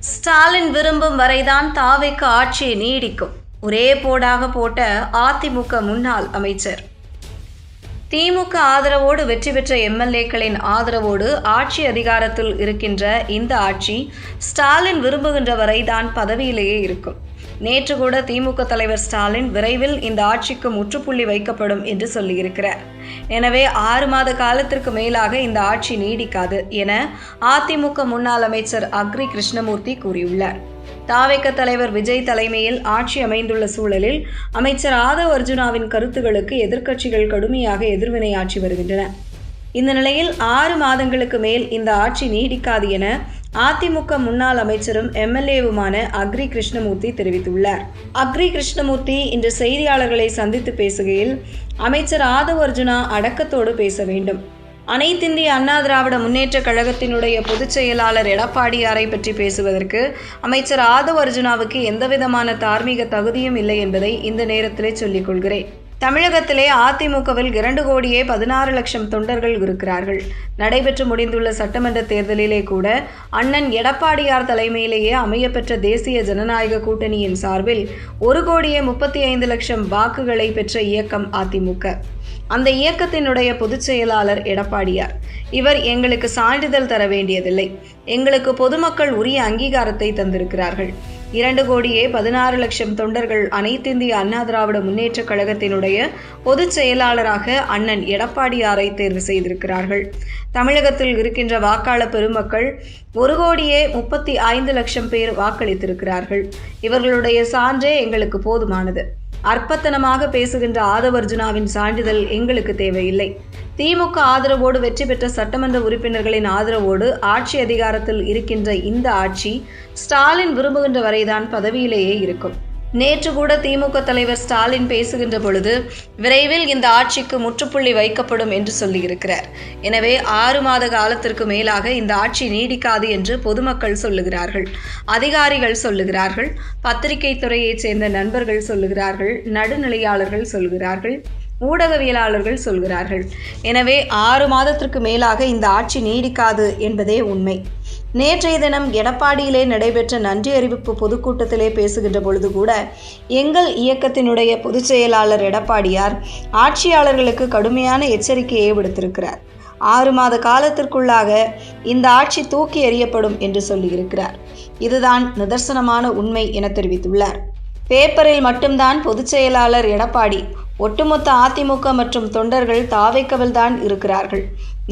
ஸ்டாலின் விரும்பும் வரைதான் தாவேக்கு ஆட்சி நீடிக்கும். ஒரே போடாக போட்ட அதிமுக முன்னாள் அமைச்சர். திமுக ஆதரவோடு வெற்றி பெற்ற எம்எல்ஏக்களின் ஆதரவோடு ஆட்சி அதிகாரத்தில் இருக்கின்ற இந்த ஆட்சி ஸ்டாலின் விரும்புகின்ற வரைதான் பதவியிலேயே இருக்கும். நேற்று கூட திமுக தலைவர் ஸ்டாலின் விரைவில் இந்த ஆட்சிக்கு முற்றுப்புள்ளி வைக்கப்படும் என்று சொல்லியிருக்கிறார். எனவே 6 மாத காலத்திற்கு மேலாக இந்த ஆட்சி நீடிக்காது என அதிமுக முன்னாள் அமைச்சர் அக்ரி கிருஷ்ணமூர்த்தி கூறியுள்ளார். தாவேக தலைவர் விஜய் தலைமையில் ஆட்சி அமைந்துள்ள சூழலில் அமைச்சர் ஆதவ் அர்ஜுனாவின் கருத்துகளுக்கு எதிர்க்கட்சிகள் கடுமையாக எதிர்வினையாற்றி வருகின்றன. இந்த நிலையில் 6 மாதங்களுக்கு மேல் இந்த ஆட்சி நீடிக்காது என அதிமுக முன்னாள் அமைச்சரும் எம்எல்ஏவுமான அக்ரி கிருஷ்ணமூர்த்தி தெரிவித்துள்ளார். அக்ரி கிருஷ்ணமூர்த்தி இன்று செய்தியாளர்களை சந்தித்து பேசுகையில், அமைச்சர் ஆதவ் அர்ஜுனா அடக்கத்தோடு பேச வேண்டும். அனைத்திந்திய அண்ணா திராவிட முன்னேற்ற கழகத்தினுடைய பொதுச் செயலாளர் எடப்பாடியாரை பற்றி பேசுவதற்கு அமைச்சர் ஆதவ் அர்ஜுனாவுக்கு எந்தவிதமான தார்மீக தகுதியும் இல்லை என்பதை இந்த நேரத்திலே சொல்லிக் கொள்கிறேன். தமிழகத்திலே அதிமுகவில் 2,16,00,000 தொண்டர்கள் இருக்கிறார்கள். நடைபெற்று முடிந்துள்ள சட்டமன்ற தேர்தலிலே கூட அண்ணன் எடப்பாடியார் தலைமையிலேயே அமையப்பெற்ற தேசிய ஜனநாயக கூட்டணியின் சார்பில் 1,35,00,000 வாக்குகளை பெற்ற இயக்கம் அதிமுக. அந்த இயக்கத்தினுடைய பொதுச் செயலாளர் எடப்பாடியார். இவர் எங்களுக்கு சான்றிதழ் தர வேண்டியதில்லை, எங்களுக்கு பொதுமக்கள் உரிய அங்கீகாரத்தை தந்திருக்கிறார்கள். 2,16,00,000 தொண்டர்கள் அனைத்திந்திய அண்ணா திராவிட முன்னேற்ற கழகத்தினுடைய பொதுச் செயலாளராக அண்ணன் எடப்பாடியாரை தேர்வு செய்திருக்கிறார்கள். தமிழகத்தில் இருக்கின்ற வாக்காளர் பெருமக்கள் 1,35,00,000 பேர் வாக்களித்திருக்கிறார்கள். இவர்களுடைய சான்றே எங்களுக்கு போதுமானது. அற்பத்தனமாக பேசுகின்ற ஆதவ் அர்ஜுனாவின் சான்றிதழ் எங்களுக்கு தேவையில்லை. திமுக ஆதரவோடு வெற்றி பெற்ற சட்டமன்ற உறுப்பினர்களின் ஆதரவோடு ஆட்சி அதிகாரத்தில் இருக்கின்ற இந்த ஆட்சி ஸ்டாலின் விரும்புகின்ற வரைதான் பதவியிலேயே இருக்கும். நேற்று கூட திமுக தலைவர் ஸ்டாலின் பேசுகின்ற பொழுது விரைவில் இந்த ஆட்சிக்கு முற்றுப்புள்ளி வைக்கப்படும் என்று சொல்லியிருக்கிறார். எனவே 6 மாத காலத்திற்கு மேலாக இந்த ஆட்சி நீடிக்காது என்று பொதுமக்கள் சொல்லுகிறார்கள், அதிகாரிகள் சொல்லுகிறார்கள், பத்திரிகை துறையைச் சேர்ந்த நண்பர்கள் சொல்லுகிறார்கள், நடுநிலையாளர்கள் சொல்கிறார்கள், ஊடகவியலாளர்கள் சொல்கிறார்கள். எனவே 6 மாதத்திற்கு மேலாக இந்த ஆட்சி நீடிக்காது என்பதே உண்மை. நேற்றைய தினம் எடப்பாடியிலே நடைபெற்ற நன்றி அறிவிப்பு பொதுக்கூட்டத்திலே பேசுகின்ற பொழுது கூட எங்கள் இயக்கத்தினுடைய பொதுச் செயலாளர் எடப்பாடியார் ஆட்சியாளர்களுக்கு கடுமையான எச்சரிக்கையை விடுத்திருக்கிறார். 6 மாத காலத்திற்குள்ளாக இந்த ஆட்சி தூக்கி எறியப்படும் என்று சொல்லியிருக்கிறார். இதுதான் நிதர்சனமான உண்மை என தெரிவித்துள்ளார். பேப்பரில் மட்டும்தான் பொதுச் செயலாளர் எடப்பாடி, ஒட்டுமொத்த அதிமுக மற்றும் தொண்டர்கள் தாவேக்கவில்தான் இருக்கிறார்கள்.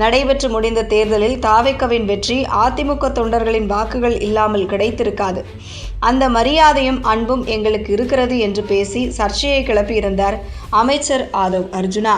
நடைபெற்று முடிந்த தேர்தலில் தாவேக்கவின் வெற்றி அதிமுக தொண்டர்களின் வாக்குகள் இல்லாமல் கிடைத்திருக்காது. அந்த மரியாதையும் அன்பும் எங்களுக்கு இருக்கிறது என்று பேசி சர்ச்சையை கிளப்பியிருந்தார் அமைச்சர் ஆதவ் அர்ஜுனா.